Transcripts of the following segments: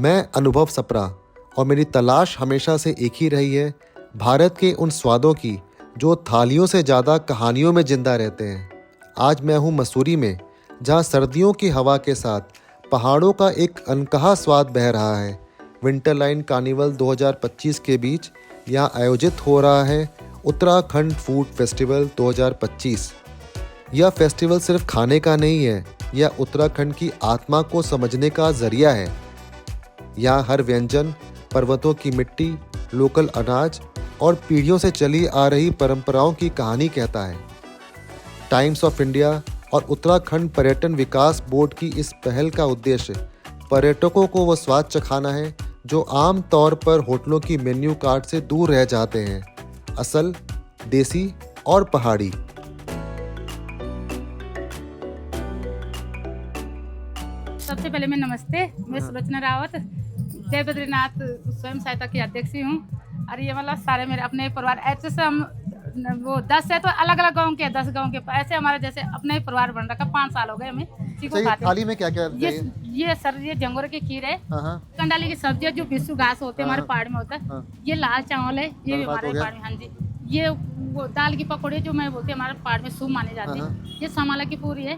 मैं अनुभव सप्रा और मेरी तलाश हमेशा से एक ही रही है, भारत के उन स्वादों की जो थालियों से ज़्यादा कहानियों में जिंदा रहते हैं। आज मैं हूँ मसूरी में, जहाँ सर्दियों की हवा के साथ पहाड़ों का एक अनकहा स्वाद बह रहा है। विंटरलाइन कार्निवल 2025 के बीच यहाँ आयोजित हो रहा है उत्तराखंड फूड फेस्टिवल 2025। यह फेस्टिवल सिर्फ खाने का नहीं है, यह उत्तराखंड की आत्मा को समझने का जरिया है। यहाँ हर व्यंजन पर्वतों की मिट्टी, लोकल अनाज और पीढ़ियों से चली आ रही परंपराओं की कहानी कहता है। टाइम्स ऑफ इंडिया और उत्तराखंड पर्यटन विकास बोर्ड की इस पहल का उद्देश्य पर्यटकों को वो स्वाद चखाना है जो आम तौर पर होटलों की मेन्यू कार्ड से दूर रह जाते हैं। असल, देसी और पहाड़ी। सबसे पहले मैं नमस्ते, मैं सुलोचना रावत जय बद्रीनाथ स्वयं सहायता की अध्यक्ष हूँ। और ये मतलब सारे मेरे अपने परिवार, ऐसे से हम वो 10 है तो अलग अलग गांव के 10 गांव के, ऐसे हमारे जैसे अपने ही परिवार बन रखा। 5 साल हो गए हमें इसी को खाते। थाली में क्या क्या ये सर, ये जंगोर की खीर है, कंडाली की सब्जी है जो बिस्सू घास होते हैं हमारे पहाड़ में होता है। ये लाल चावल है, ये भी हमारे पहाड़ में। हाँ जी, ये वो दाल की पकौड़ी जो मैं बोलती हूँ हमारे पहाड़ में सूप माने जाते हैं। ये समाला की पूरी है,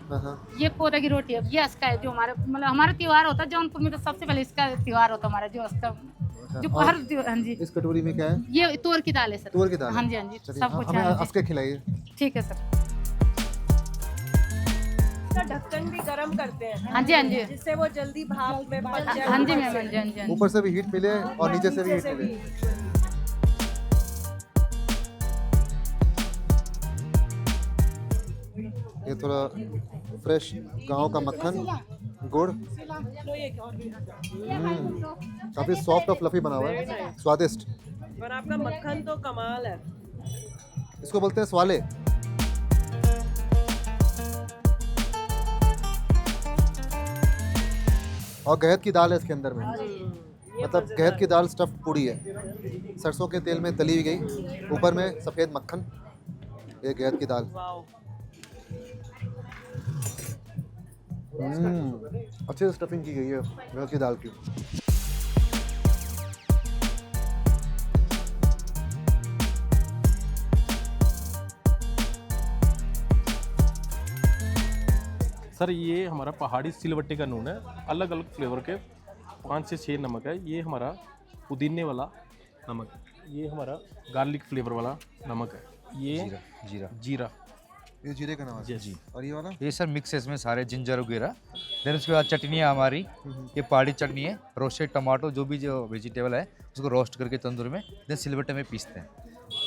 ये कोरा की रोटी है, ये अस्का है जो हमारे मतलब हमारा त्योहार होता है जौनपुर में। तो सबसे पहले इसका त्योहार होता है हमारा जो अस्का, जो हर। हाँ जी, इस कटोरी में क्या है? ये तोर की दाल है सर। तोर की दाल? हाँ जी, हाँ जी, सब कुछ है। अस्के खिलाइए। ठीक है सर। ढक्कन भी गरम करते हैं। हाँ जी, हाँ जी, जिससे वो जल्दी भाप में पक जाए। हाँ जी मैम, हाँ जी, हाँ जी। ऊपर से भी हीट मिले और नीचे से भी हीट मिले। ये थोड़ा फ्रेश गांव का मक्खन, गुड़, काफी सॉफ्ट और फ्लफी बना हुआ है, स्वादिष्ट। और आपका मक्खन तो कमाल है। इसको बोलते हैं स्वाले। और गहत की दाल है इसके अंदर में, मतलब गहत की दाल स्टफ्ड पूड़ी है, सरसों के तेल में तली हुई गई, ऊपर में सफ़ेद मक्खन, ये गहत की दाल। अच्छे से स्टफिंग की गई है गहत की दाल की। सर ये हमारा पहाड़ी सिलवट्टे का नून है, अलग अलग फ्लेवर के 5 से 6 नमक है। ये हमारा पुदीने वाला नमक है, ये हमारा गार्लिक फ्लेवर वाला नमक है, ये जीरा ये जीरे का नमक है जी। और ये वाला? ये सर मिक्स है इसमें सारे जिंजर वगैरह। देन उसके बाद चटनी है हमारी, ये पहाड़ी चटनी है, रोस्टेड टमाटो जो भी जो वेजिटेबल है उसको रोस्ट करके तंदूर में देन सिलबट्टे में पीसते हैं।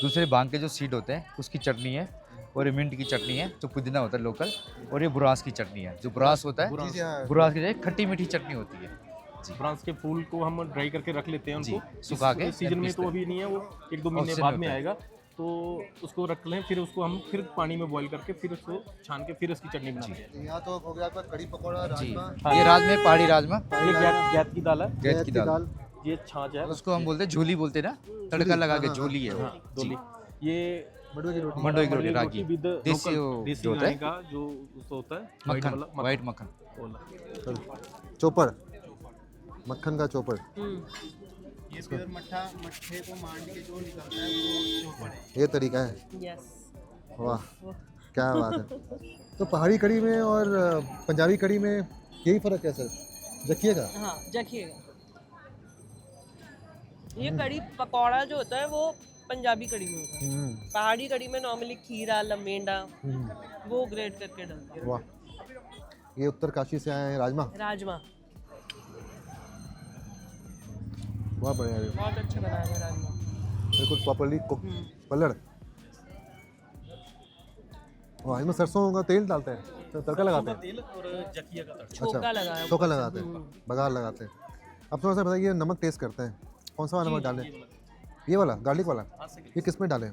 दूसरे भांग के जो सीड होते हैं उसकी चटनी है, और ये मिंट की चटनी है जो पुदीना होता है लोकल, और ये बुरास की चटनी है। जो बुरास होता है, बुरास की खट्टी मीठी चटनी होती है। बुरास के फूल को हम ड्राई करके रख लेते हैं उनको, सुखा के। सीजन में तो अभी नहीं है, वो 1-2 महीने बाद में आएगा, तो उसको रख लें, फिर उसको हम फिर पानी में बॉईल करके फिर उसको छान के फिर उसकी चटनी बनाते हैं। यहाँ तो हो गया आपका कड़ी पकौड़ा, राजमा। ये राजमा, पहाड़ी राजमा, ये गैत की दाल है, गैत की दाल। ये छाछ है, उसको हम बोलते हैं झोली, बोलते हैं ना, तड़का लगा के झोली है वो। डोली। ये मंडुए की रोटी, मंडोई की रोटी रागी, विद देसी देसी होता है गाय का जो उसको होता है मक्खन, वाइट मक्खन। चोपड़, मक्खन का चोपड़। ये प्योर मट्ठे को मांड के जो निकलता है वो चोपड़ है। ये तरीका है। यस। वाह, क्या बात है। तो पहाड़ी कड़ी में और पंजाबी कड़ी में यही फर्क है सर, जखिएगा। हाँ, जखिएगा। ये कड़ी पकौड़ा जो होता है वो पंजाबी कड़ी में होता है। पहाड़ी कड़ी में नॉर्मली खीरा, लमेंडा वो ग्रेट करके डालते हैं। वाह, ये उत्तरकाशी से आए हैं राजमा। राजमा बहुत बढ़िया है, बहुत अच्छे बनाए हैं राजमा, बिल्कुल प्रॉपर्ली कुक पलड़। वाह, इसमें सरसों का तेल डालते हैं, तो तड़का लगाते हैं। तेल और जकिया का तड़का। छोका लगाया, छोका लगाते हैं, बघार लगाते हैं। अब थोड़ा सा बताइए, नमक टेस्ट करते हैं, कौन सा वाला नमक डालें? ये वाला गार्लिक वाला, ये किस में डालें?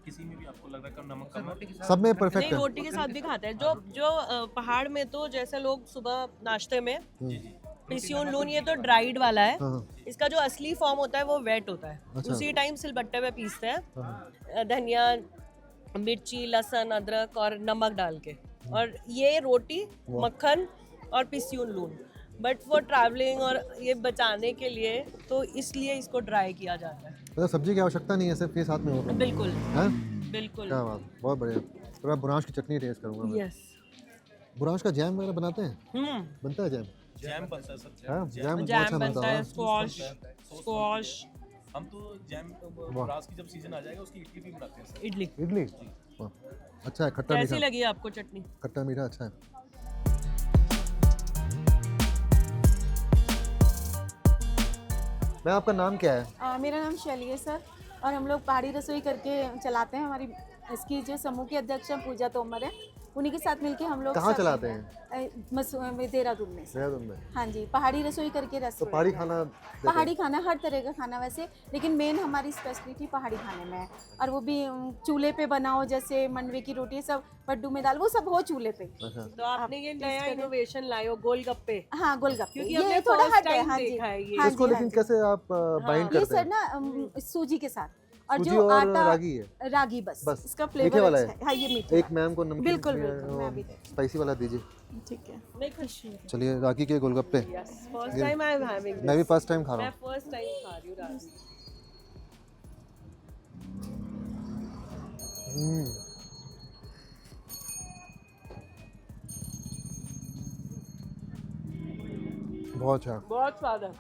किसी में भी आपको लग रहा है नमक कम है, सब में परफेक्ट नहीं है। रोटी के साथ भी खाते हैं। जो पहाड़ में तो जैसे लोग सुबह नाश्ते में पिसियोन लून, ये तो ड्राइड वाला है। इसका जो असली फॉर्म होता है वो वेट होता है, उसी टाइम सिलबट्टे में पीसते हैं, धनिया, मिर्ची, लहसुन, अदरक और नमक डाल के। और ये रोटी, मक्खन और पिसियोन लून बट फॉर ट्रैवलिंग और ये बचाने के लिए तो इसलिए इसको ड्राई किया जाता है। मतलब सब्जी की आवश्यकता नहीं है, सिर्फ ये साथ में होगा। बिल्कुल हैं? बिल्कुल। क्या बात, बहुत बढ़िया। तो मैं बुरांश की चटनी टेस्ट करूंगा मैं। यस। बुरांश का जैम वगैरह बनाते हैं? बनता है जैम? जैम बनता है सर। हाँ, जैम बहुत जैम अच्छा बनता है, है। स्क्वाश। हम तो जैम ग्रास की जब सीजन आ जाएगा उसकी इडली भी बनाते हैं सर। इडली। इडली वाह, अच्छा है, खट्टा कैसी मीठा। लगी आपको चटनी? खट्टा मीठा अच्छा है। मैम आपका नाम क्या है? मेरा नाम शैली है सर, और हम लोग पहाड़ी रसोई करके चलाते हैं। हमारी इसकी जो समूह की अध्यक्ष हैं पूजा तोमर है, उन्हीं के साथ मिलके हम लोग कहाँ सब- चलाते हैं? देहरादून में सर। देहरादून में। हाँ जी, पहाड़ी रसोई करके तो रेस्टोरेंट पहाड़ी है। खाना देते हैं? पहाड़ी खाना, हर तरह का खाना वैसे, लेकिन मेन हमारी स्पेशलिटी पहाड़ी खाने में है। और वो भी चूल्हे पे बनाओ, जैसे मंडवे की रोटी, सब पड्डू में दाल, वो सब हो चूल्हे पे। अच्छा, तो आपने ये नया इनोवेशन लाए हो गोलगप्पे। हाँ, गोलगप्पे, क्योंकि ये हमने थोड़ा first हट है। time हाँ जी, देखा है ये। हाँ इसको जी, हाँ लेकिन जी। कैसे आप बाइंड ये करते सर हैं? ना सूजी के साथ, और सूजी जो और आटा रागी है? रागी बस, बस। इसका मीठे फ्लेवर वाला अच्छा है? है। हाँ, ये मीठे एक वाला। मैम को नमकीन बिल्कुल, बिल्कुल, मैं अभी देती स्पाइसी वाला दीजिए। हूँ। ठीक है। मैं खुश हूँ। चलिए, रागी के golgappe. First time I am having मैं भी फर्स्ट टाइम खा रहा मैं हूँ। फर्स्ट टाइम खा रही हूँ रागी। बहुत अच्छा। बहुत स्वाद है।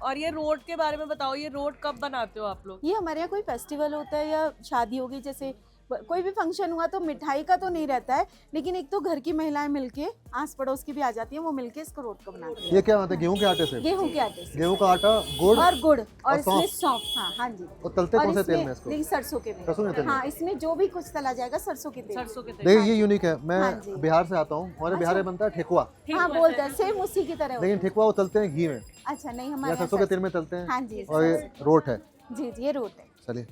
और ये रोट के बारे में बताओ, ये रोट कब बनाते हो आप लोग? ये हमारे यहाँ कोई फेस्टिवल होता है या शादी होगी, जैसे कोई भी फंक्शन हुआ, तो मिठाई का तो नहीं रहता है, लेकिन एक तो घर की महिलाएं मिलके, आस पड़ोस की भी आ जाती हैं, वो मिलके इसको रोट को बनाती हैं। ये क्या होता है? गेहूं के आटे से? गेहूं के आटे से गेहूं का आटा, गुड़ और गुड़, और इसमें सौंफ। सौंफ। हाँ, हाँ जी। और तलते और कौन से तेल इसमें- में इसको? नहीं, सरसों के सरसों के तेल में? हाँ, इसमें जो भी कुछ तला जाएगा सरसों के तेल में। सरसों के तेल। देखिए, ये यूनिक है। मैं हाँ जी। बिहार से आता हूँ, हमारे बिहार में बनता है ठेकुआ, हाँ, बोलते हैं सेम उसी की तरह होता लेकिन ठेकुआ वो तलते हैं घी में, है। अच्छा, नहीं, या हमारे सरसों के यहाँ तेल में तलते हैं। हाँ जी, और ये रोट है। जी जी, ये रोट है। चलिए,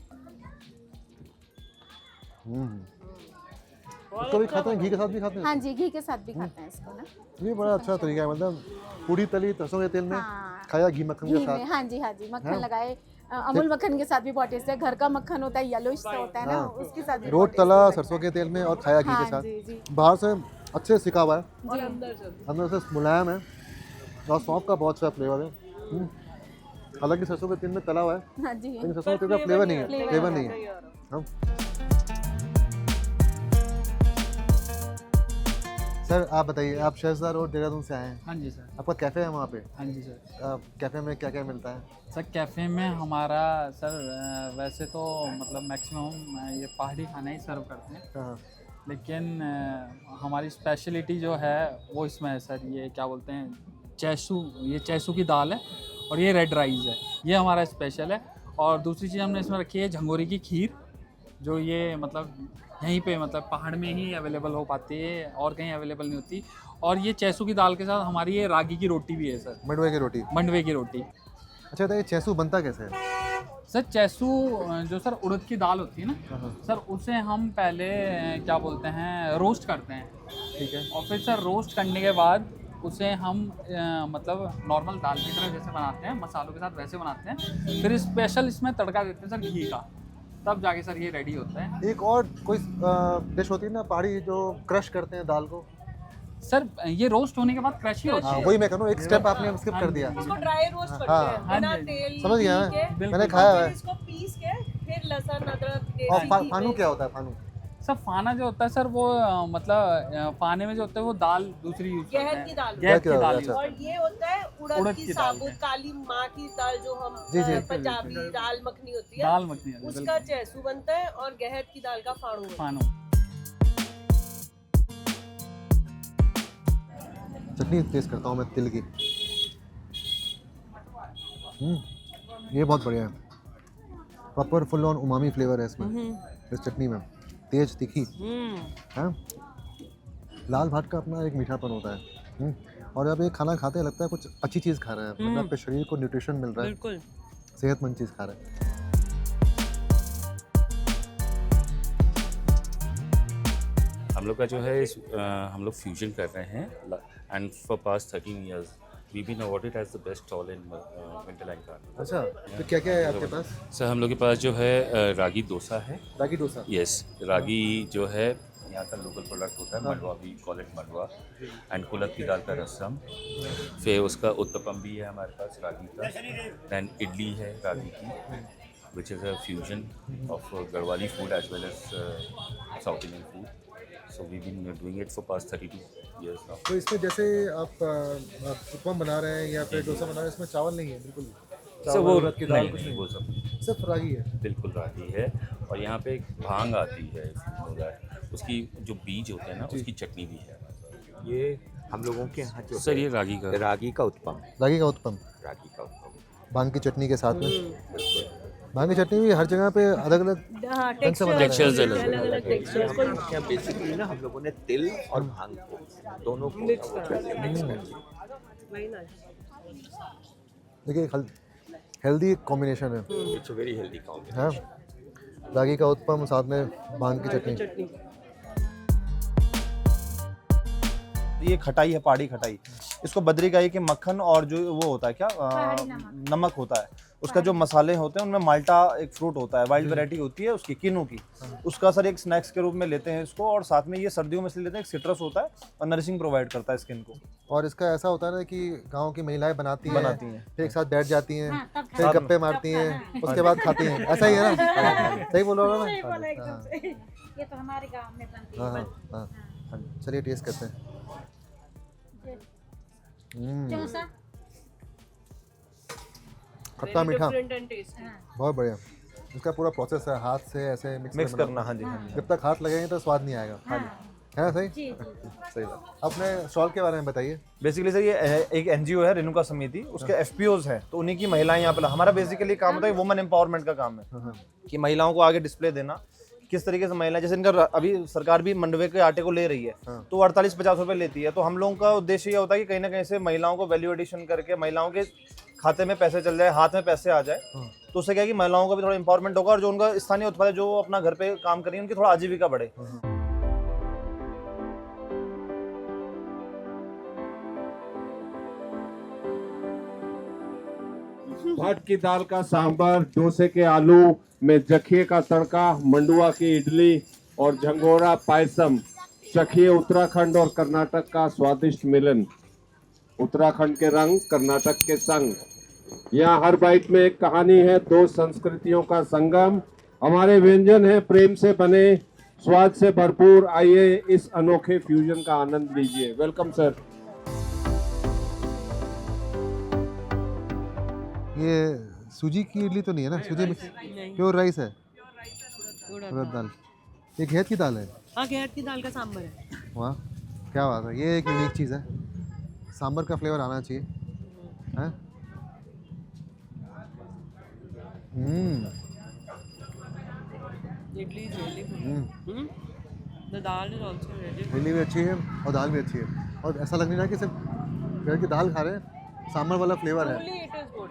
इसको भी खाते हैं, घी के साथ भी खाते हैं? हाँ जी, घी के साथ भी खाते हैं इसको ना। ये बड़ा अच्छा तरीका है, मतलब पूरी तली सरसों के तेल में, हाँ। खाया घी मक्खन घी के में, साथ। हाँ जी, हाँ जी, मक्खन हाँ। लगाए। अमूल मक्खन के साथ भी बहुत टेस्ट है। घर का मक्खन होता है, येलोइश सा होता है ना, हाँ। उसके साथ भी रोट बहुत तला tasty सरसों के तेल में और खाया घी लगता के है। साथ। हाँ जी जी बाहर से अच्छे से सिका हुआ है, और जी। अंदर से अंदर से मुलायम है, और सौंफ का बहुत अच्छा फ्लेवर है। हालांकि सरसों के तेल में तला हुआ है, हाँ जी। लेकिन सरसों के तेल का फ्लेवर नहीं है, flavor फ्लेवर नहीं नहीं है। है। हाँ। सर आप बताइए, आप शहजाद रोड देहरादून से आए हैं, हाँ जी सर। आपका कैफ़े है वहाँ पे? हाँ जी सर। कैफ़े में क्या क्या मिलता है? सर कैफ़े में हमारा सर वैसे तो मतलब मैक्सिमम ये पहाड़ी खाना ही सर्व करते हैं, हाँ, लेकिन हमारी स्पेशलिटी जो है वो इसमें है सर, ये क्या बोलते हैं, चैसू, ये चैसू की दाल है, और ये रेड राइस है, ये हमारा स्पेशल है। और दूसरी चीज़ हमने इसमें रखी है झंगोरी की खीर, जो ये मतलब यहीं पे मतलब पहाड़ में ही अवेलेबल हो पाती है, और कहीं अवेलेबल नहीं होती। और ये चैसू की दाल के साथ हमारी ये रागी की रोटी भी है सर, मंडवे की रोटी। मंडवे की रोटी। अच्छा बताइए, चैसू बनता कैसे है? सर चैसू जो सर उड़द की दाल होती है ना हाँ, सर, उसे हम पहले क्या बोलते हैं रोस्ट करते हैं, ठीक है। और फिर सर रोस्ट करने के बाद उसे हम मतलब नॉर्मल दाल की तरह जैसे बनाते हैं, मसालों के साथ वैसे बनाते हैं, फिर स्पेशल इसमें तड़का देते हैं सर घी का, तब जाके सर ये रेडी होता है। एक और कोई डिश होती है ना पहाड़ी, जो क्रश करते हैं दाल को? सर ये रोस्ट होने के बाद क्रश ही होता हाँ, है। वही मैं कहूँ, एक स्टेप आपने स्किप कर दिया। इसको ड्राई रोस्ट करते हाँ। हैं बिना हाँ जी। तेल समझ गया घी के। मैं, बिल्कुल। मैंने खाया फिर है। इसको पीस के फिर लहसुन अदरक और देसी घी फानू में- क्या होता है? फानू सर फाना जो होता है सर वो मतलब फाने में जो होता है वो दाल दूसरी यूज करते हैं, गहत की दाल। गहत की गहत की दाल दाल, use अच्छा। और ये होता है उड़द उड़द की की दाल साबुत है। काली माँ की दाल, जो हम जी, जी। पंजाबी दाल मखनी होती है, दाल मखनी है, उसका चैसू बनता है, और गहत की दाल का फाड़ू बनता है। फानो। चटनी टेस्ट करता हूँ मैं तिल की। ये बहुत बढ़िया है, proper full on umami flavour है इसमें, इस चटनी में, तेज तीखी है। लाल भात का अपना एक मीठापन होता है। और जब ये खाना खाते हैं लगता है कुछ अच्छी चीज़ खा रहे हैं, मतलब आपके शरीर को न्यूट्रिशन मिल रहा है, बिल्कुल। सेहतमंद चीज़ खा रहे हैं। हम लोग का जो है हम लोग फ्यूजन कर रहे हैं, and for past 13 years we been awarded as the best stall in Winterland garden. अच्छा, तो क्या क्या है आपके पास? सर हम लोग के पास जो है रागी डोसा है। रागी डोसा। यस, रागी जो है यहाँ का लोकल प्रोडक्ट होता है mandwa, we call it mandwa, and kulath की दाल का रसम, फिर उसका उत्तपम भी है हमारे पास रागी का, दैन इडली है रागी की, which is a fusion of Garhwali food as well as South Indian food. So we've been doing it for past 32 years now. तो इसमें जैसे आप उपमा बना रहे हैं या फिर डोसा बना रहे हैं, इसमें चावल नहीं है बिल्कुल? So वो उड़द की दाल नहीं, कुछ नहीं, नहीं, वो सब सिर्फ रागी है? बिल्कुल रागी है। और यहाँ पे एक भांग आती है, उसकी जो बीज होते हैं ना, उसकी चटनी भी है। ये हम लोगों के यहाँ जो सर ये रागी का रागी का उत्पम, रागी का उत्पम रागी का उत्पम भांग की चटनी के साथ में। भांग की चटनी भी हर जगह पे अलग अलग टेक्सचर्स अलग टेक्सचर्स को क्या बेसिकली ना हम लोगों ने तिल और भांग को दोनों को मिक्स करके देखिए हेल्दी कॉम्बिनेशन है, it's a very healthy combination. हाँ, रागी का उत्पम साथ में भांग की चटनी। ये खटाई है, पहाड़ी खटाई। इसको बद्रीगाई के मक्खन और जो वो होता है क्या नमक होता है, उसका जो मसाले होते हैं उनमें माल्टा एक फ्रूट होता है, वाइल्ड वैरायटी होती है उसकी, किनू की, उसका सर एक स्नैक्स के रूप में लेते हैं इसको, और साथ में ये सर्दियों में इसलिए लेते हैं, एक सिट्रस होता है और नरिशिंग प्रोवाइड करता है स्किन को। और इसका ऐसा होता है ना कि गांव की महिलाएं बनाती हैं, फिर एक साथ बैठ जाती हैं, हाँ, फिर गप्पे मारती हैं, उसके बाद खाती हैं, ऐसा ही है ना? सही बोल रहा हूँ ना? ये तो हमारे गांव में बनती हाँ है। हाँ हाँ, चलिए टेस्ट करते हैं। चौसा खट्टा मीठा डिफरेंट एंड टेस्टी। बहुत बढ़िया। इसका पूरा प्रोसेस है, हाथ से ऐसे मिक्स करना। हाँ जी, हाँ जी। जब तक हाथ लगेंगे तो स्वाद नहीं आएगा। है ना? सही सही बात। अपने स्टॉल के बारे में बताइए। बेसिकली सर ये एक एनजीओ है रेणुका समिति, उसके एफपीओज हैं, तो उन्हीं की महिलाएं यहाँ पे, हमारा बेसिकली काम होता है वुमेन एम्पावरमेंट का काम है कि महिलाओं को आगे डिस्प्ले देना, किस तरीके से महिलाएं, जैसे इनका अभी सरकार भी मंडवे के आटे को ले रही है, तो 48-50 रुपए लेती है, तो हम लोगों का उद्देश्य ये होता है कि कहीं ना कहीं से महिलाओं को वैल्यू एडिशन करके महिलाओं के खाते में पैसे चल जाए, हाथ में पैसे आ जाए, तो उससे क्या है कि महिलाओं का भी थोड़ा इंपावरमेंट होगा, और जो उनका स्थानीय उत्पाद है जो अपना घर पे काम कर रही है उनकी थोड़ा आजीविका बढ़े। भाट की दाल का सांभर, डोसे के आलू में जखिए का तड़का, मंडुआ की इडली और झंगोरा पायसम चखिए उत्तराखंड और कर्नाटक का स्वादिष्ट मिलन। उत्तराखंड के रंग कर्नाटक के संग, यहाँ हर बाइट में एक कहानी है, दो संस्कृतियों का संगम। हमारे व्यंजन है प्रेम से बने, स्वाद से भरपूर। आइए इस अनोखे फ्यूजन का आनंद लीजिए। Welcome sir. ये सूजी की इडली तो नहीं है ना? सूजी मिक्स प्योर राइस है, उड़द दाल। ये घेत की दाल है? हाँ, घेत की दाल का सांभर है। वाह क्या बात है, ये एक यूनिक चीज़ है, सांभर का फ्लेवर आना चाहिए। हैं? Idli is really good. The dal is also really good. Idli भी अच्छी है और दाल भी अच्छी है, और ऐसा लग नहीं रहा कि सिर्फ घर की दाल खा रहे हैं, सांभर वाला फ्लेवर है। Truly it is good.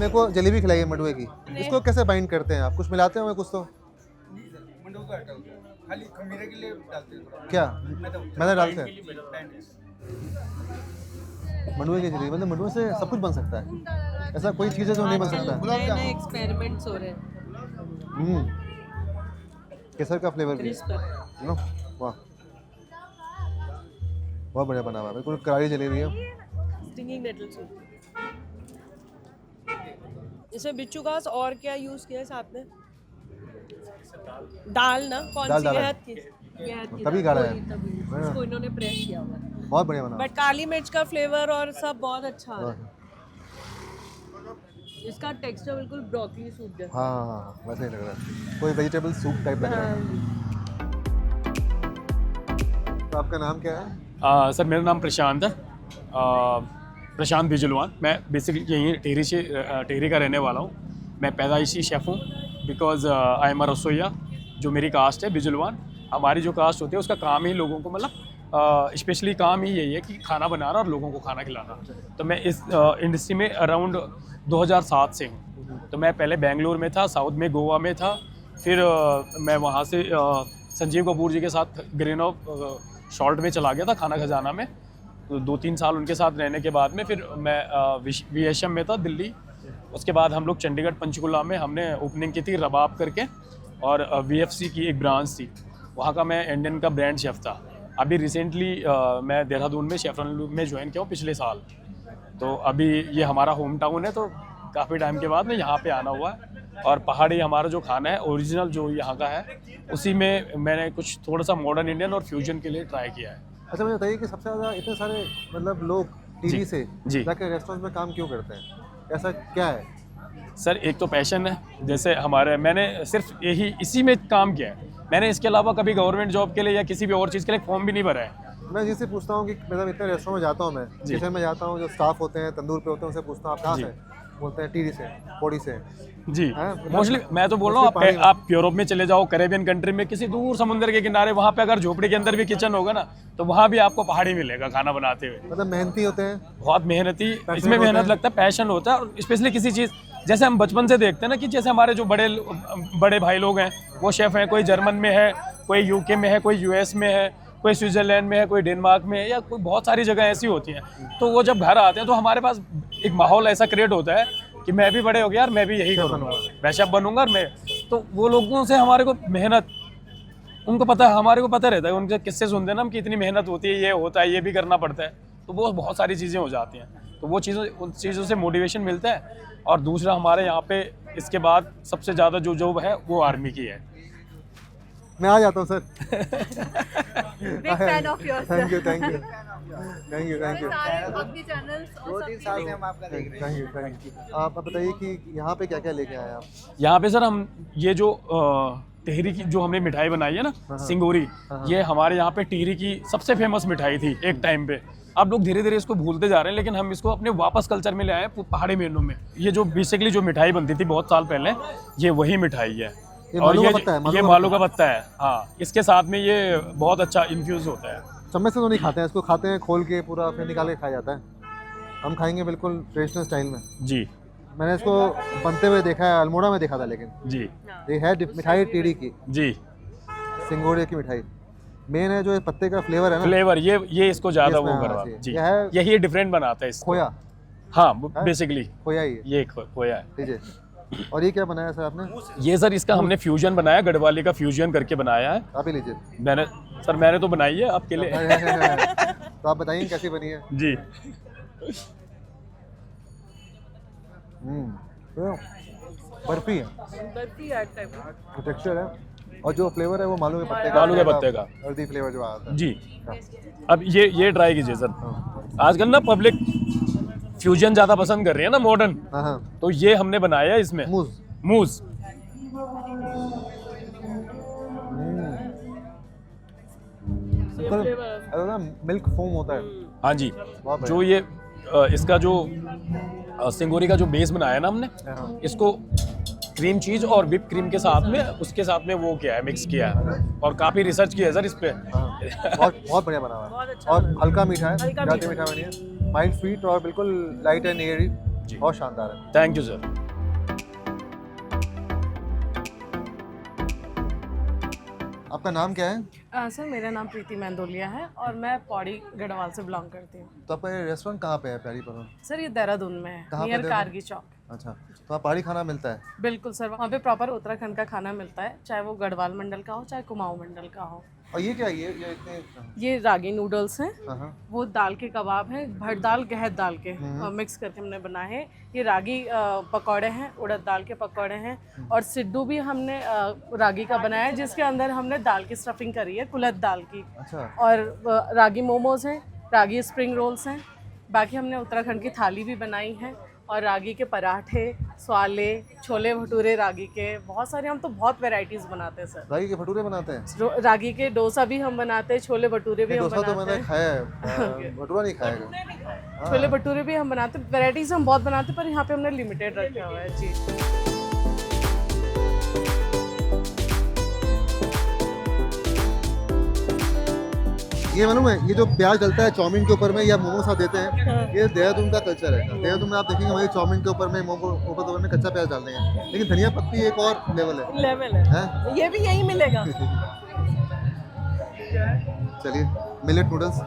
मेरे को जलेबी खिलाइए मंडुए की। इसको कैसे बाइंड करते हैं आप? कुछ मिलाते होंगे कुछ तो? खाली खमीरे के लिए डालते हैं। क्या मैदा डालते हैं? मंडुए की जलेबी, मतलब मंडुए से सब कुछ बन सकता है, ऐसा कोई चीज़ है जो नहीं बन सकता? नए एक्सपेरिमेंट्स हो रहे हैं। केसर का फ्लेवर भी Crisp है। नो, वाह बहुत बढ़िया बना हुआ है, बिल्कुल करारी जलेबी है। Stinging nettle soup. इसमें बिच्छू घास और क्या यूज किया है साथ में? दाल ना, कौन दाल सी? डाला है। घेत की तभी दाल, गाढ़ा है। तभी इसको इन्होंने प्रेस किया हुआ है। बहुत बढ़िया बना हुआ बट काली मिर्च का फ्लेवर और सब बहुत अच्छा है। इसका टेक्सचर बिल्कुल ब्रोकली सूप जैसा। हाँ हाँ हाँ, वैसे ही लग रहा है, कोई वेजिटेबल सूप टाइप लग रहा है। तो आपका नाम क्या है? सर मेरा नाम प्रशांत है, प्रशांत बिजलवान। मैं बेसिकली यहीं टेहरी का रहने वाला हूँ। मैं पैदाइशी शेफ़ हूँ, बिकॉज आई एम अ रसोईया। जो मेरी कास्ट है बिजलवान, हमारी जो कास्ट होती है उसका काम ही लोगों को, मतलब स्पेशली काम ही यही है कि खाना बनाना और लोगों को खाना खिलाना। तो मैं इस इंडस्ट्री में अराउंड 2007 से हूँ। तो मैं पहले बेंगलोर में था, साउथ में गोवा में था, फिर मैं वहाँ से संजीव कपूर जी के साथ ग्रेन ऑफ शॉर्ट में चला गया था, खाना खजाना में। तो 2-3 साल उनके साथ रहने के बाद में फिर मैं VHM में था दिल्ली। उसके बाद हम लोग चंडीगढ़ पंचकुला में हमने ओपनिंग की थी रबाब करके, और VFC की एक ब्रांच थी, वहाँ का मैं इंडियन का ब्रांड शेफ़ था। अभी रिसेंटली मैं देहरादून में शेफरन में ज्वाइन किया हूँ पिछले साल। तो अभी ये हमारा होम टाउन है, तो काफ़ी टाइम के बाद में यहाँ पे आना हुआ है। और पहाड़ी हमारा जो खाना है ओरिजिनल जो यहाँ का है, उसी में मैंने कुछ थोड़ा सा मॉडर्न इंडियन और फ्यूजन के लिए ट्राई किया है। अच्छा मुझे बताइए कि सबसे ज़्यादा इतने सारे मतलब लोग टीवी से जी। जाके रेस्टोरेंट में काम क्यों करते हैं, ऐसा क्या है? सर एक तो पैशन है, जैसे हमारे मैंने सिर्फ यही इसी में काम किया है। मैंने इसके अलावा कभी गवर्नमेंट जॉब के लिए या किसी भी और चीज़ के लिए फॉर्म भी नहीं भरा है। मैं जिससे पूछता हूँ कि मतलब इतने रेस्टोरेंट में जाता हूँ मैं, जैसे मैं जाता हूँ जो स्टाफ होते हैं तंदूर पे होते हैं, उनसे पूछता हूँ आप कहाँ से, बोलते हैं टीरी से, पौड़ी से। जी मतलब मोस्टली मैं तो बोल रहा हूँ आप यूरोप में चले जाओ, कैरेबियन कंट्री में किसी दूर समुद्र के किनारे, वहाँ पे अगर झोपड़ी के अंदर भी किचन होगा ना, तो वहाँ भी आपको पहाड़ी मिलेगा खाना बनाते हुए। मतलब मेहनती होते हैं, बहुत मेहनती, इसमें मेहनत लगता है, पैशन होता है। और स्पेशली किसी चीज़ जैसे हम बचपन से देखते हैं ना कि जैसे हमारे जो बड़े भाई लोग हैं वो शेफ़ हैं, कोई जर्मन में है, कोई UK में है, कोई US में है, कोई स्विट्ज़रलैंड में है, कोई डेनमार्क में है, या कोई बहुत सारी जगह ऐसी होती हैं। तो वो जब घर आते हैं तो हमारे पास एक माहौल ऐसा क्रिएट होता है कि मैं भी बड़े हो गया यार, मैं भी यही करूँगा, मैं शेफ़ बनूंगा। और मैं तो वो लोगों से हमारे को मेहनत, उनको पता है, हमारे को पता रहता है, उनके किस्से सुनते हैं ना हम कि इतनी मेहनत होती है, ये होता है, ये भी करना पड़ता है। तो वो बहुत सारी चीज़ें हो जाती हैं, तो वो चीज़ों उन चीज़ों से मोटिवेशन मिलता है। और दूसरा हमारे यहाँ पे इसके बाद सबसे ज़्यादा जो जॉब है वो आर्मी की है। मैं आ जाता हूँ sir. Big fan of yours, sir. Thank you thank you अपनी channels और 2-3 साल से हम आपका देख रहे हैं। Thank you. आप बताइए कि यहाँ पे क्या क्या लेके आए आप? यहाँ पे सर हम ये जो टिहरी की जो हमने मिठाई बनाई है ना, सिंगोरी, ये हमारे यहाँ पे टिहरी की सबसे फेमस मिठाई थी एक टाइम पे। अब लोग धीरे धीरे इसको भूलते जा रहे हैं, लेकिन हम इसको अपने वापस कल्चर में ले आए पहाड़ी मेनू में। ये जो बेसिकली जो मिठाई बनती थी बहुत साल पहले, ये वही मिठाई है। और ये मालू का पत्ता है, हाँ। इसके साथ में ये बहुत अच्छा इन्फ्यूज होता है। चम्मच से तो नहीं खाते हैं इसको, खाते हैं खोल के पूरा, फिर निकाल के खाया जाता है। हम खाएंगे बिल्कुल ट्रेडिशनल स्टाइल में। जी मैंने इसको बनते हुए देखा है, अल्मोड़ा में देखा था, लेकिन जी ये है मिठाई टिहरी की, जी सिंगोड़े की मिठाई। मेन है जो पत्ते का फ्लेवर है ना, फ्लेवर, ये इसको ज़्यादा वो करवा जी, यही डिफरेंट बनाता है इसको। खोया, हाँ बेसिकली खोया ही है, ये खोया है। ठीक है। और ये क्या बनाया सर आपने? ये सर इसका हमने फ्यूजन बनाया, गढ़वाली का फ्यूजन करके बनाया है। आप ही लीजिए। मैंने तो बनाई है आपके लिए। तो आप बताइए कैसी बनी है? जी तो बर्फी है, टेक्सचर है, और जो फ्लेवर है वो मालू के पत्ते का, हल्दी फ्लेवर जो आता है जी। अब ये ट्राई कीजिए सर। आजकल ना पब्लिक फ्यूजन ज़्यादा पसंद कर रही है ना, मॉडर्न। तो ये हमने बनाया है इसमें मूज। मिल्क फोम होता है। हाँ जी, जो ये इसका जो सिंगोरी का जो बेस बनाया ना हमने, इसको क्रीम चीज और विप क्रीम के साथ में, उसके साथ में वो किया है, मिक्स किया है, और काफी रिसर्च किया है सर इस पे। बहुत बढ़िया बना हुआ है, और हल्का मीठा है, ज़्यादा मीठा बनी है, माइल्ड स्वीट और बिल्कुल लाइट एंड एयरी, बहुत शानदार है। Thank you sir. आपका नाम क्या है? सर मेरा नाम प्रीति मैंदोलिया है और मैं पौड़ी गढ़वाल से बिलोंग करती हूँ। तो आपका ये रेस्टोरेंट कहाँ पे है प्यारी पर? सर ये देहरादून में है, नियर कारगी चौक। अच्छा, तो वहाँ पहाड़ी खाना मिलता है? बिल्कुल सर, वहाँ पे प्रॉपर उत्तराखंड का खाना मिलता है, चाहे वो गढ़वाल मंडल का हो चाहे कुमाऊं मंडल का हो। और ये क्या है? ये रागी नूडल्स हैं, वो दाल के कबाब हैं, भट दाल गहत दाल के मिक्स करके हमने बनाए हैं। ये रागी पकौड़े हैं, उड़द दाल के पकौड़े हैं, और सिड्डू भी हमने रागी का बनाया है, जिसके अंदर हमने दाल की स्टफिंग करी है, कुलत दाल की। अच्छा। और रागी मोमोज हैं, रागी स्प्रिंग रोल्स हैं, बाकी हमने उत्तराखंड की थाली भी बनाई है, और रागी के पराठे, स्वाले, छोले भटूरे रागी के, बहुत सारे, हम तो बहुत वैरायटीज बनाते हैं सर। रागी के भटूरे बनाते हैं? रागी के डोसा भी हम बनाते हैं, छोले भटूरे भी हम बनाते हैं। डोसा तो मैंने खाया है, भटूरा नहीं खाया। छोले भटूरे भी हम बनाते हैं, वैरायटीज हम बहुत बनाते हैं, पर यहाँ पे हमने लिमिटेड रखा हुआ है जी। ये मालूम है, ये जो प्याज डलता है चाउमीन के ऊपर में या मोमो साथ देते हैं, ये देहरादून का कल्चर है। देहरादून में आप देखेंगे वही चाउमीन के ऊपर में, मोमो ऊपर में कच्चा प्याज डाल देंगे, लेकिन धनिया पत्ती एक और लेवल है। ये भी यही मिलेगा। चलिए मिलेट नूडल्स।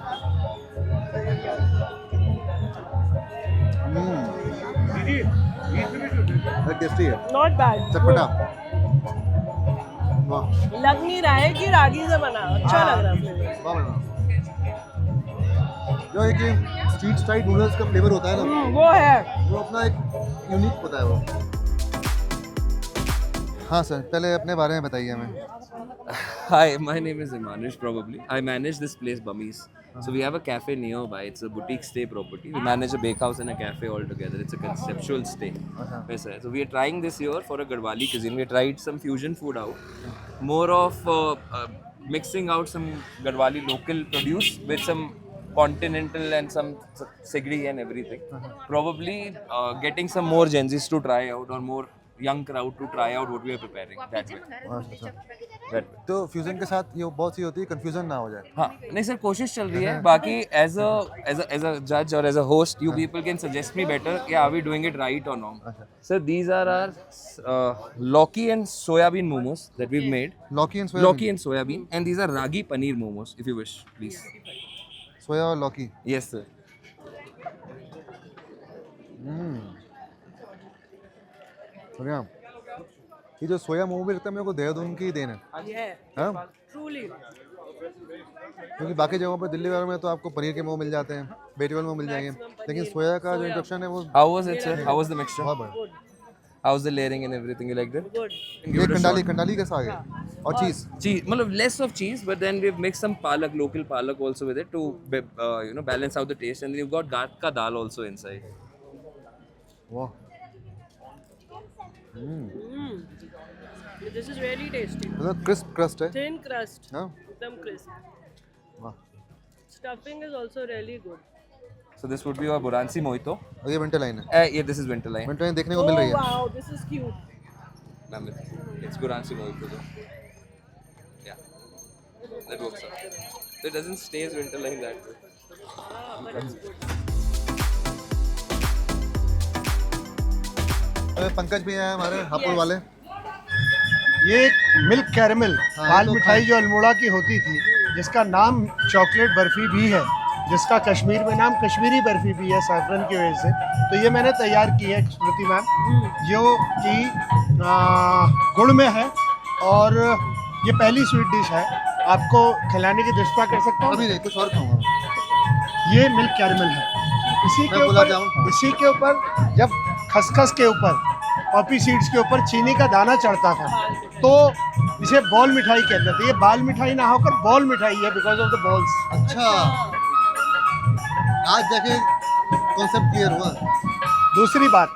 टेस्टी है, नॉट बैड, चटपटा। वाह लग नहीं रहा है कि रागी से बना, अच्छा लग रहा है flavor। वाह वाह। जो है कि स्ट्रीट स्टाइल नूडल्स का फ्लेवर होता है ना, वो है वो अपना एक यूनिक होता है वो। हाँ सर, पहले अपने बारे में बताइए हमें। Hi, my name is Imanish probably. I manage this place Bummies. So we have a cafe nearby. It's a boutique stay property. We manage a bakehouse and a cafe all together. It's a conceptual stay. वैसा है. So we are trying this year for a Garhwali cuisine. We tried some fusion food out. More of mixing out some Garhwali local produce with some continental and some sigri and everything. Probably getting some more Gen Zs to try out or more young crowd to try out what we are preparing. That way. तो fusion के साथ ये बहुत सी होती है, confusion ना हो जाए। हाँ नहीं सर, कोशिश चल रही है। बाकी एज अ जज और as a host you people can suggest me better कि are we doing it right और not. Sir these are our lauki and soybean momos that we made. Lauki and soybean and these are ragi paneer momos if you wish please. Soya और lauki. Yes sir. बढ़िया। ये जो सोया मोमो भी लगता है मेरे को देहरादून की देन है। हाँ ट्रूली। क्योंकि बाकी जगहों पर दिल्ली वगैरह में तो आपको पनीर के मोमो मिल जाते हैं, वेजिटेबल मोमो मिल जाएंगे, लेकिन सोया का जो इंट्रोडक्शन है वो। How was it sir? How was the mixture? बहुत बढ़िया। How was the layering and everything you like that? ये कंडाली कैसा आ गया? और चीज मतलब less of cheese but then we mix some palak, local palak also with it to you know balance out the taste and you got गाट का दाल also inside. वाह। This is really tasty. मतलब क्रिस्प क्रस्ट है। Thin crust. हाँ एकदम crisp. वाह। Stuffing is also really good. So this would be our Buransi mojito. और ये विंटर लाइन है। Yeah, this is winter line. Winter line देखने को मिल रही है। Oh wow, this is cute. Ma'am, it's Buransi mojito though. Yeah, that works out. So it doesn't stay as winter line that way. But it's good. Pankaj भी हैं हमारे हापुड़ वाले। ये एक मिल्क कैरमल बाल मिठाई जो अल्मोड़ा की होती थी, जिसका नाम चॉकलेट बर्फी भी है, जिसका कश्मीर में नाम कश्मीरी बर्फी भी है सैफरन की वजह से। तो ये मैंने तैयार की है स्मृति मैम, जो कि गुड़ में है और ये पहली स्वीट डिश है। आपको खिलाने की दृष्टता कर सकता हूँ? अभी नहीं, कुछ और खाऊंगा। ये मिल्क कैरमल है। इसी के ऊपर जब खसखस के ऊपर, पॉपी सीड्स के ऊपर चीनी का दाना चढ़ता था तो इसे बॉल मिठाई कहते थे। ये बाल मिठाई ना होकर बॉल मिठाई है बिकॉज ऑफ द बॉल्स। अच्छा, आज जाके कॉन्सेप्ट क्लियर हुआ। दूसरी बात,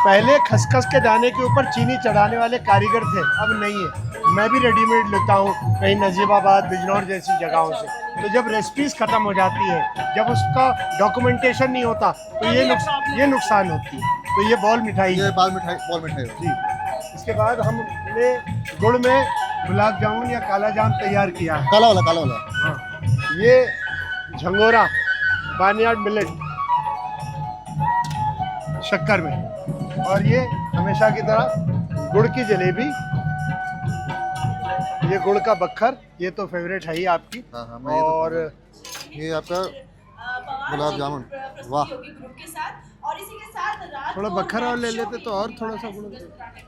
पहले खसखस के दाने के ऊपर चीनी चढ़ाने वाले कारीगर थे, अब नहीं है। मैं भी रेडीमेड लेता हूँ कहीं नजीबाबाद, बिजनौर जैसी जगहों से। तो जब रेसिपीज खत्म हो जाती है, जब उसका डॉक्यूमेंटेशन नहीं होता तो ये नुकसान होती है। तो ये बॉल मिठाई, ये बॉल मिठाई जी। इसके बाद हमने गुड़ में गुलाब जामुन या काला जाम तैयार किया है। काला वाला। हाँ, ये झंगोरा बार्नयार्ड मिलेट शक्कर में, और ये हमेशा की तरह गुड़ की जलेबी, ये गुड़ का बक्खर, ये तो फेवरेट है ही आपकी। हाँ, और ये आपका गुलाब जामुन। वाह। थोड़ा बक्खर और ले लेते तो और थोड़ा सा गुड़।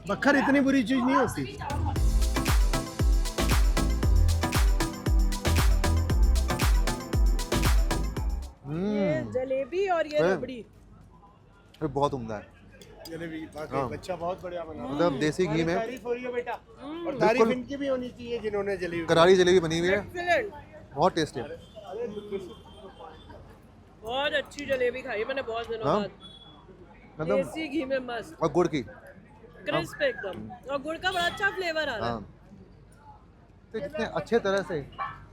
बक्खर इतनी बुरी चीज नहीं होती। जलेबी और ये रबड़ी, ये बहुत उम्दा है। जलेबी हाँ। बच्चा बहुत बढ़िया बना। मतलब देसी घी में तारीफ हो रही है बेटा, और तारीफ इनकी भी होनी चाहिए जिन्होंने जलेबी, करारी जलेबी बनी हुई है, Excellent. बहुत टेस्टी है। बहुत अच्छी जलेबी खाई मैंने बहुत दिनों हाँ? बाद। मतलब देसी घी में मस्त, और गुड़ की क्रिस्प एकदम, और गुड़ का बड़ा अच्छा फ्लेवर आ रहा है। हाँ। तो जितने अच्छे तरह से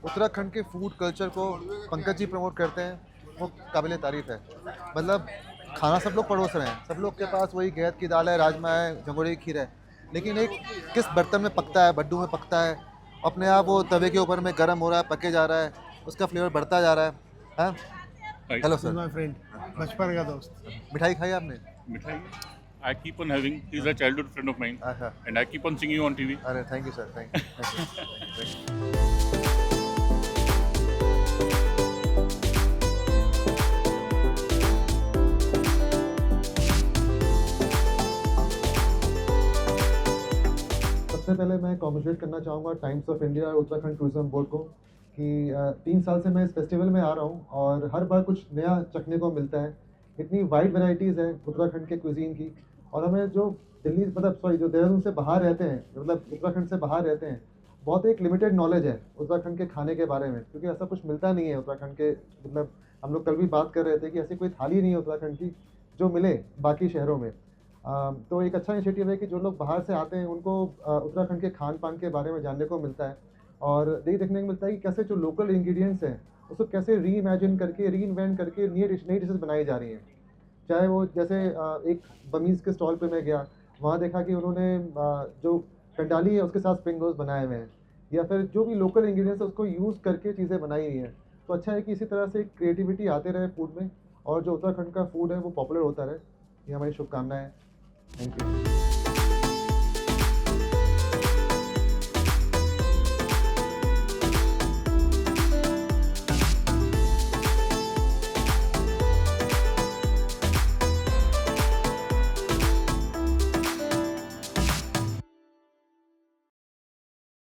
उत्तराखंड के फूड कल्चर को पंकज जी प्रमोट करते हैं वो काबिल तारीफ है। मतलब खाना सब लोग परोस रहे हैं, सब लोग के पास वही गैद की दाल है, राजमा है, झंगोरे की खीर है, लेकिन एक किस बर्तन में पकता है, बड्डू में पकता है, अपने आप वो तवे के ऊपर में गर्म हो रहा है, पके जा रहा है, उसका फ्लेवर बढ़ता जा रहा है। हाँ हेलो सर, माय फ्रेंड, बचपन का दोस्त। मिठाई खाई आपने? मिठाई I keep on having. He's a childhood friend of mine, and I keep on seeing you on TV. अरे thank you sir, thank you. सबसे पहले मैं कॉन्ग्रेचुलेट करना चाहूँगा टाइम्स ऑफ इंडिया और उत्तराखंड टूरिज्म बोर्ड को कि 3 साल से मैं इस फेस्टिवल में आ रहा हूँ और हर बार कुछ नया चखने को मिलता है। इतनी वाइड वैरायटीज़ है उत्तराखंड के क्विजीन की, और हमें जो दिल्ली जो देहरादून से बाहर रहते हैं, मतलब उत्तराखंड से बाहर रहते हैं, बहुत एक लिमिटेड नॉलेज है उत्तराखंड के खाने के बारे में, क्योंकि ऐसा कुछ मिलता नहीं है उत्तराखंड के। मतलब हम लोग कल भी बात कर रहे थे कि ऐसी कोई थाली नहीं है उत्तराखंड की जो मिले बाकी शहरों में। तो एक अच्छा इनिशिएटिव है कि जो लोग बाहर से आते हैं उनको उत्तराखंड के खान पान के बारे में जानने को मिलता है, और ये देखने को मिलता है कि कैसे जो लोकल इंग्रेडिएंट्स हैं उसको कैसे री इमेजिन करके, री इन्वेंट करके नई डिशेस बनाई जा रही हैं। चाहे वो जैसे एक बमीज़ के स्टॉल पे मैं गया, वहाँ देखा कि उन्होंने जो कंडाली है उसके साथ स्प्रिंग रोल्स बनाए हुए हैं, या फिर जो भी लोकल इंग्रेडिएंट्स है उसको यूज़ करके चीज़ें बनाई हुई हैं। तो अच्छा है कि इसी तरह से क्रिएटिविटी आते रहे फूड में, और जो उत्तराखंड का फूड है वो पॉपुलर होता रहे। ये हमारी शुभकामनाएं हैं। Thank you.